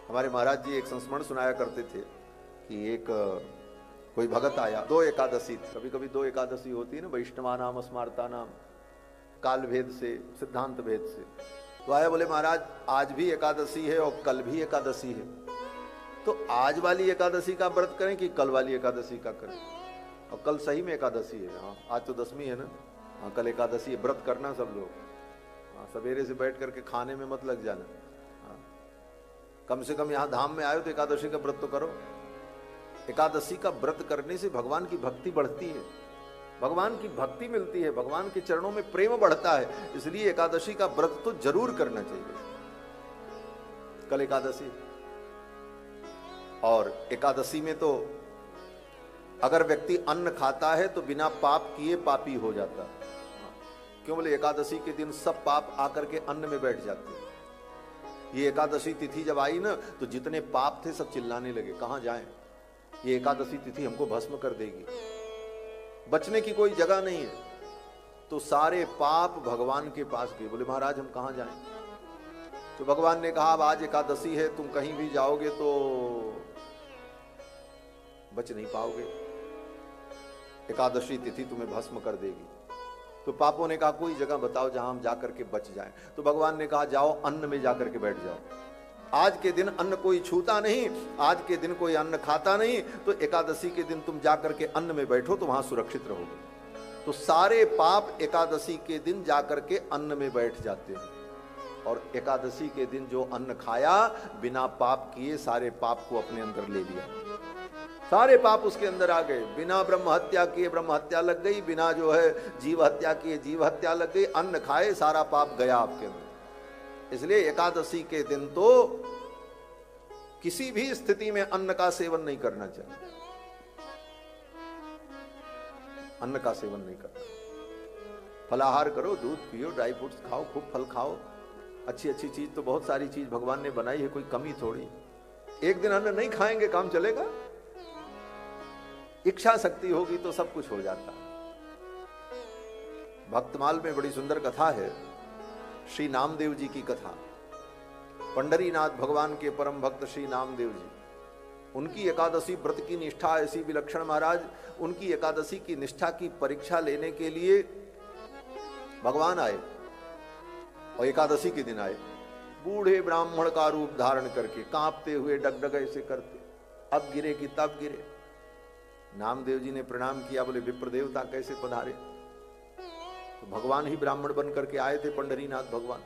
हमारे महाराज जी एक संस्मरण सुनाया करते थे कि एक कोई भगत आया, दो एकादशी, कभी कभी दो एकादशी होती है ना, वैष्णवा नाम स्मार्ता नाम, काल भेद से, सिद्धांत भेद से। तो आया, बोले महाराज आज भी एकादशी है और कल भी एकादशी है, तो आज वाली एकादशी का व्रत करें कि कल वाली एकादशी का करें? और कल सही में एकादशी है। हाँ, आज तो 10वीं है ना। हाँ, कल एकादशी है, व्रत करना सब लोग। हाँ, सवेरे से बैठ करके खाने में मत लग जाना। हाँ, कम से कम यहाँ धाम में आयो तो एकादशी का व्रत तो करो। एकादशी का व्रत करने से भगवान की भक्ति बढ़ती है, भगवान की भक्ति मिलती है, भगवान के चरणों में प्रेम बढ़ता है। इसलिए एकादशी का व्रत तो जरूर करना चाहिए। कल एकादशी, और एकादशी में तो अगर व्यक्ति अन्न खाता है तो बिना पाप किए पापी हो जाता। क्यों? बोले एकादशी के दिन सब पाप आकर के अन्न में बैठ जाते हैं। ये एकादशी तिथि जब आई ना, तो जितने पाप थे सब चिल्लाने लगे, कहां जाएं, ये एकादशी तिथि हमको भस्म कर देगी, बचने की कोई जगह नहीं है। तो सारे पाप भगवान के पास गए। बोले महाराज हम कहां जाएं? तो भगवान ने कहा अब आज एकादशी है, तुम कहीं भी जाओगे तो बच नहीं पाओगे, एकादशी तिथि तुम्हें भस्म कर देगी। तो पापों ने कहा कोई जगह बताओ जहां हम जाकर के बच जाएं। तो भगवान ने कहा जाओ अन्न में जाकर के बैठ जाओ। आज के दिन अन्न कोई छूता नहीं, आज के दिन कोई अन्न खाता नहीं, तो एकादशी के दिन तुम जाकर के अन्न में बैठो तो वहां सुरक्षित रहोगे। तो सारे पाप एकादशी के दिन जाकर के अन्न में बैठ जाते हैं। और एकादशी के दिन जो अन्न खाया, बिना पाप किए सारे पाप को अपने अंदर ले लिया, सारे पाप उसके अंदर आ गए। बिना ब्रह्म हत्या किए ब्रह्म हत्या लग गई, बिना जो है जीव हत्या किए जीव हत्या लग गई। अन्न खाए सारा पाप गया आपके अंदर। इसलिए एकादशी के दिन तो किसी भी स्थिति में अन्न का सेवन नहीं करना चाहिए, अन्न का सेवन नहीं करना। फलाहार करो, दूध पियो, ड्राई फ्रूट्स खाओ, खूब फल खाओ, अच्छी अच्छी चीज तो बहुत सारी चीज भगवान ने बनाई है, कोई कमी थोड़ी। एक दिन अन्न नहीं खाएंगे काम चलेगा? इच्छा शक्ति होगी तो सब कुछ हो जाता। भक्तमाल में बड़ी सुंदर कथा है, श्री नामदेव जी की कथा। पंडरीनाथ भगवान के परम भक्त श्री नामदेव जी, उनकी एकादशी व्रत की निष्ठा ऐसी विलक्षण। महाराज उनकी एकादशी की निष्ठा की परीक्षा लेने के लिए भगवान आए, और एकादशी के दिन आए, बूढ़े ब्राह्मण का रूप धारण करके, कांपते हुए डगडग ऐसे करते, अब गिरे कि तब गिरे। नामदेव जी ने प्रणाम किया, बोले विप्र देवता कैसे पधारे? तो भगवान ही ब्राह्मण बन करके आए थे, पंडरीनाथ भगवान।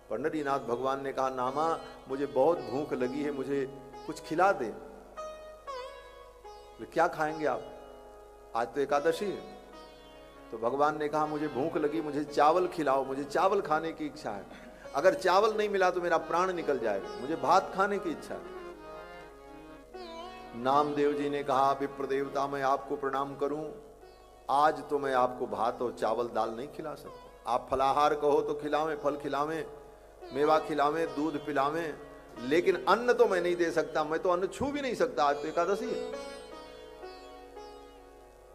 पंडरीनाथ भगवान ने कहा नामा मुझे बहुत भूख लगी है, मुझे कुछ खिला दे। तो क्या खाएंगे आप? आज तो एकादशी है। तो भगवान ने कहा मुझे भूख लगी, मुझे चावल खिलाओ, मुझे चावल खाने की इच्छा है। अगर चावल नहीं मिला तो मेरा प्राण निकल जाएगा, मुझे भात खाने की इच्छा है। नामदेव जी ने कहा विप्र देवता मैं आपको प्रणाम करूं, आज तो मैं आपको भात और चावल दाल नहीं खिला सकता। आप फलाहार कहो तो खिलावें, फल खिलावें, मेवा खिलावें, दूध पिलावें, लेकिन अन्न तो मैं नहीं दे सकता, मैं तो अन्न छू भी नहीं सकता, आज तो एकादशी है।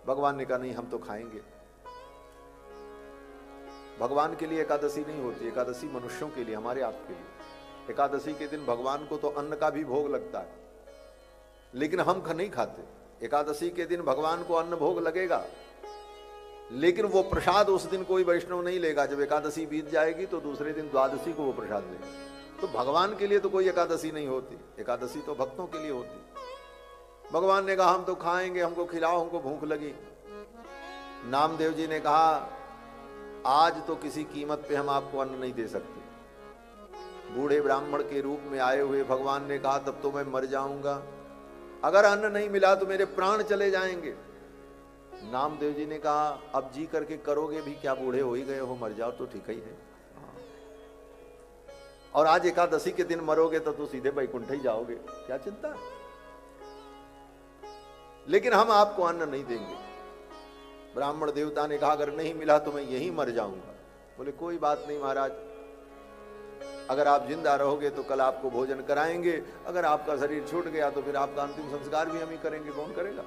भगवान ने कहा नहीं हम तो खाएंगे। भगवान के लिए एकादशी नहीं होती, एकादशी मनुष्यों के लिए, हमारे आपके लिए। एकादशी के दिन भगवान को तो अन्न का भी भोग लगता है, लेकिन हम नहीं खाते। एकादशी के दिन भगवान को अन्न भोग लगेगा, लेकिन वो प्रसाद उस दिन कोई वैष्णव नहीं लेगा। जब एकादशी बीत जाएगी तो दूसरे दिन द्वादशी को वो प्रसाद लेगा। तो भगवान के लिए तो कोई एकादशी नहीं होती, एकादशी तो भक्तों के लिए होती। भगवान ने कहा हम तो खाएंगे, हमको खिलाओ, हमको भूख लगी। नामदेव जी ने कहा आज तो किसी कीमत पे हम आपको अन्न नहीं दे सकते। बूढ़े ब्राह्मण के रूप में आए हुए भगवान ने कहा तब तो मैं मर जाऊंगा, अगर अन्न नहीं मिला तो मेरे प्राण चले जाएंगे। नामदेव जी ने कहा अब जी करके करोगे भी क्या, बूढ़े हो ही गए हो, मर जाओ तो ठीक ही है। और आज एकादशी के दिन मरोगे तो सीधे वैकुंठ ही जाओगे, क्या चिंता है? लेकिन हम आपको अन्न नहीं देंगे। ब्राह्मण देवता ने कहा अगर नहीं मिला तो मैं यहीं मर जाऊंगा। बोले कोई बात नहीं महाराज, अगर आप जिंदा रहोगे तो कल आपको भोजन कराएंगे, अगर आपका शरीर छूट गया तो फिर आपका अंतिम संस्कार भी हम ही करेंगे, कौन करेगा?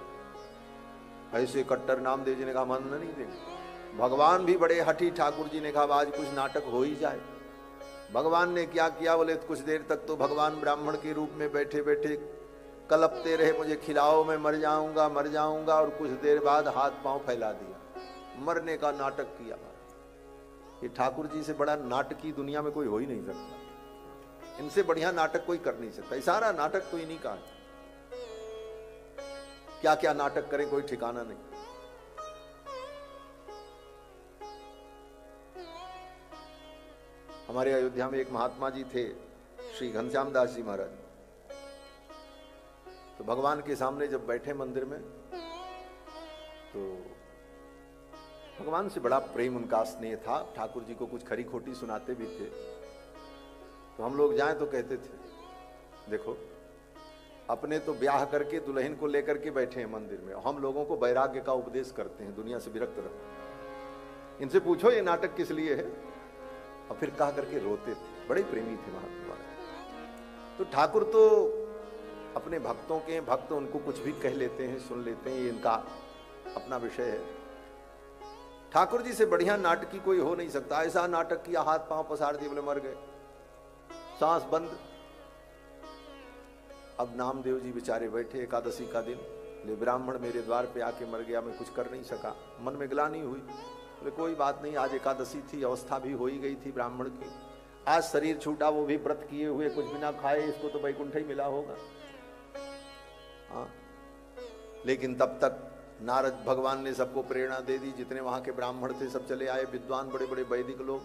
ऐसे कट्टर नामदेव जी ने कहा अन्न नहीं देंगे। भगवान भी बड़े हठी, ठाकुर जी ने कहा आज कुछ नाटक हो ही जाए। भगवान ने क्या किया बोले, कुछ देर तक तो भगवान ब्राह्मण के रूप में बैठे बैठे कलपते रहे, मुझे खिलाओ मैं मर जाऊंगा मर जाऊंगा, और कुछ देर बाद हाथ पांव फैला दिया, मरने का नाटक किया। ये ठाकुर जी से बड़ा नाटकी दुनिया में कोई हो ही नहीं सकता, इनसे बढ़िया नाटक कोई कर नहीं सकता। सारा नाटक तो इन्हीं का है, क्या क्या नाटक करें कोई ठिकाना नहीं। हमारे अयोध्या में एक महात्मा जी थे, श्री घनश्याम दास जी महाराज। तो भगवान के सामने जब बैठे मंदिर में, तो भगवान से बड़ा प्रेम उनका स्नेह था। ठाकुर जी को कुछ खरी खोटी सुनाते भी थे। तो हम लोग जाएं तो कहते थे, देखो अपने तो ब्याह करके दुल्हन को लेकर के बैठे हैं मंदिर में, हम लोगों को वैराग्य का उपदेश करते हैं, दुनिया से विरक्त रहो, इनसे पूछो ये नाटक किस लिए है। और फिर कहा करके रोते थे, बड़े प्रेमी थे महात्मा। तो ठाकुर तो अपने भक्तों के भक्त, उनको कुछ भी कह लेते हैं, सुन लेते हैं, ये इनका अपना विषय है। ठाकुर जी से बढ़िया नाटकी कोई हो नहीं सकता। ऐसा नाटक किया, हाथ पांव पसार दिए, बोले मर गए, सांस बंद। अब नामदेव जी बेचारे बैठे, एकादशी का दिन, ले ब्राह्मण मेरे द्वार पे आके मर गया, मैं कुछ कर नहीं सका, मन में ग्लानि हुई। बोले कोई बात नहीं, आज एकादशी थी, अवस्था भी हो ही गई थी ब्राह्मण की, आज शरीर छूटा, वो भी व्रत किए हुए, कुछ बिना खाए, इसको तो वैकुंठ ही मिला होगा। हाँ, लेकिन तब तक नारद भगवान ने सबको प्रेरणा दे दी, जितने वहां के ब्राह्मण थे सब चले आए, विद्वान बड़े बड़े वैदिक लोग,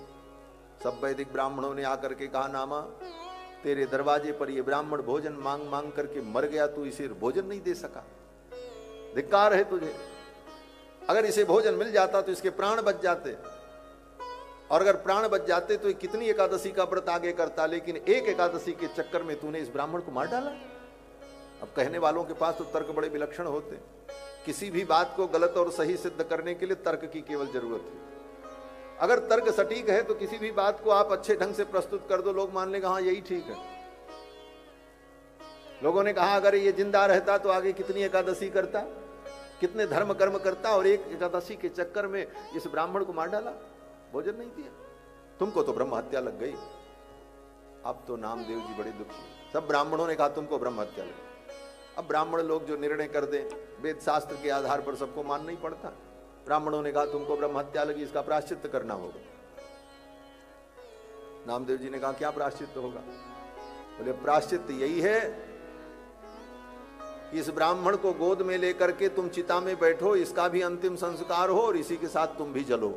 सब वैदिक ब्राह्मणों ने आकर के कहा, नामा तेरे दरवाजे पर ये ब्राह्मण भोजन मांग मांग करके मर गया, तू इसे भोजन नहीं दे सका, धिक्कार है तुझे। अगर इसे भोजन मिल जाता तो इसके प्राण बच जाते, और अगर प्राण बच जाते तो कितनी एकादशी का व्रत आगे करता, लेकिन एक एकादशी के चक्कर में तूने इस ब्राह्मण को मार डाला। अब कहने वालों के पास तो तर्क बड़े विलक्षण होते, किसी भी बात को गलत और सही सिद्ध करने के लिए तर्क की केवल जरूरत है। अगर तर्क सटीक है तो किसी भी बात को आप अच्छे ढंग से प्रस्तुत कर दो, लोग मान लेगा हाँ यही ठीक है। लोगों ने कहा अगर ये जिंदा रहता तो आगे कितनी एकादशी करता, कितने धर्म कर्म करता, और एक एकादशी के चक्कर में इस ब्राह्मण को मार डाला, भोजन नहीं दिया, तुमको तो ब्रह्म हत्या लग गई। अब तो नामदेव जी बड़े दुखी, सब ब्राह्मणों ने कहा तुमको ब्रह्म हत्या लग गई। अब ब्राह्मण लोग जो निर्णय कर दें, वेद शास्त्र के आधार पर सबको मानना ही पड़ता। ब्राह्मणों ने कहा तुमको ब्रह्म हत्या लगी, इसका प्रायश्चित करना होगा। नामदेव जी ने कहा क्या प्रायश्चित होगा? बोले प्रायश्चित यही है, इस ब्राह्मण को गोद में लेकर के तुम चिता में बैठो, इसका भी अंतिम संस्कार हो और इसी के साथ तुम भी जलो,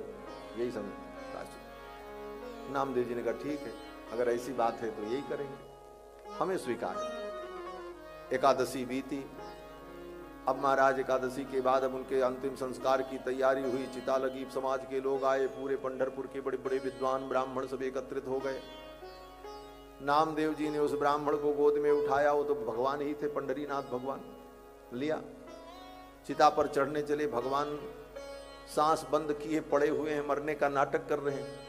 यही प्रायश्चित। नामदेव जी ने कहा ठीक है, अगर ऐसी बात है तो यही करेंगे, हमें स्वीकार है। एकादशी बीती। अब महाराज एकादशी के बाद अब उनके अंतिम संस्कार की तैयारी हुई, चिता लगी, समाज के लोग आए, पूरे पंढरपुर के बड़े बड़े विद्वान ब्राह्मण सब एकत्रित हो गए। नामदेव जी ने उस ब्राह्मण को गोद में उठाया, वो तो भगवान ही थे, पंढरीनाथ भगवान, लिया, चिता पर चढ़ने चले। भगवान सांस बंद किए पड़े हुए हैं, मरने का नाटक कर रहे हैं।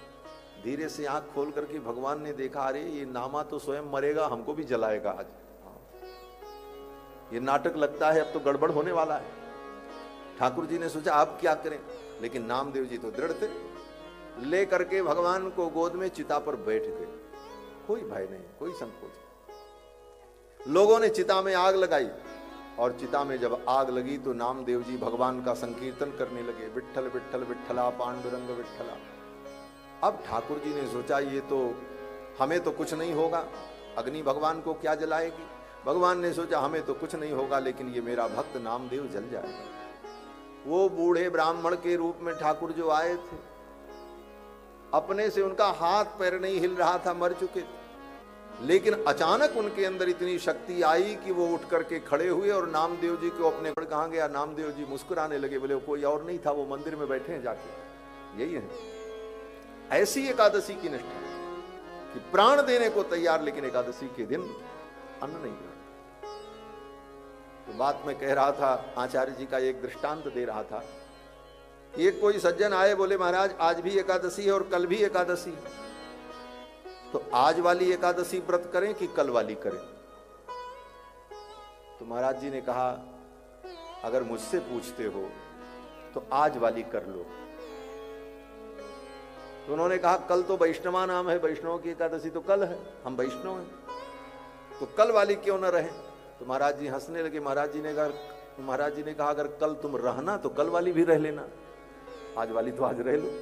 धीरे से आंख खोल करके भगवान ने देखा, अरे ये नामा तो स्वयं मरेगा, हमको भी जलाएगा आज, ये नाटक लगता है अब तो गड़बड़ होने वाला है। ठाकुर जी ने सोचा आप क्या करें, लेकिन नामदेव जी तो दृढ़ थे, ले करके भगवान को गोद में चिता पर बैठ गए, कोई भय नहीं, कोई संकोच। लोगों ने चिता में आग लगाई, और चिता में जब आग लगी तो नामदेव जी भगवान का संकीर्तन करने लगे, विट्ठल विट्ठल विट्ठला पांडुरंग विट्ठला। अब ठाकुर जी ने सोचा ये तो हमें तो कुछ नहीं होगा, अग्नि भगवान को क्या जलाएगी। भगवान ने सोचा हमें तो कुछ नहीं होगा, लेकिन ये मेरा भक्त नामदेव जल जाएगा। वो बूढ़े ब्राह्मण के रूप में ठाकुर जो आए थे, अपने से उनका हाथ पैर नहीं हिल रहा था, मर चुके थे, लेकिन अचानक उनके अंदर इतनी शक्ति आई कि वो उठ करके खड़े हुए और नामदेव जी को अपने कहाँ गया। नामदेव जी मुस्कुराने लगे, बोले कोई और नहीं था, वो मंदिर में बैठे हैं जाके। यही है ऐसी एकादशी की निष्ठा कि प्राण देने को तैयार, लेकिन एकादशी के दिन अन्न नहीं खाना। तो बात मैं कह रहा था, आचार्य जी का एक दृष्टांत दे रहा था। एक कोई सज्जन आए, बोले महाराज आज भी एकादशी है और कल भी एकादशी, तो आज वाली एकादशी व्रत करें कि कल वाली करें? तो महाराज जी ने कहा अगर मुझसे पूछते हो तो आज वाली कर लो, तो उन्होंने कहा कल तो वैष्णवा नाम है, वैष्णव की एकादशी तो कल है, हम वैष्णव हैं, तो कल वाली क्यों न रहे। तो महाराज जी हंसने लगे। महाराज जी ने कहा अगर कल तुम रहना तो कल वाली भी रह लेना, आज वाली तो आज रह लो।